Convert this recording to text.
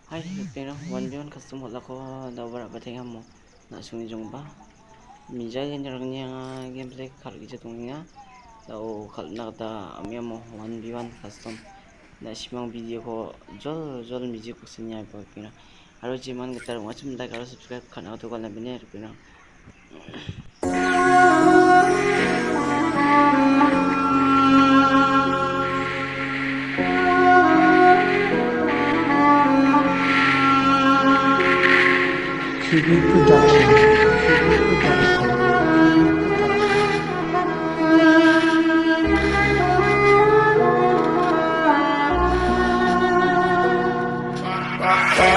Hai Filipino, wanjon kasumot ako daw bara bateng mo na suni jong ba. Mijay yang gameplay khal gi tunga daw khal na ta amya mo 1v1 custom na simang video ko jol miji ko sinya pa pina. Aro jiman gitar macam like aro subscribe kan auto kal na bine pina. TV Production. TV Production.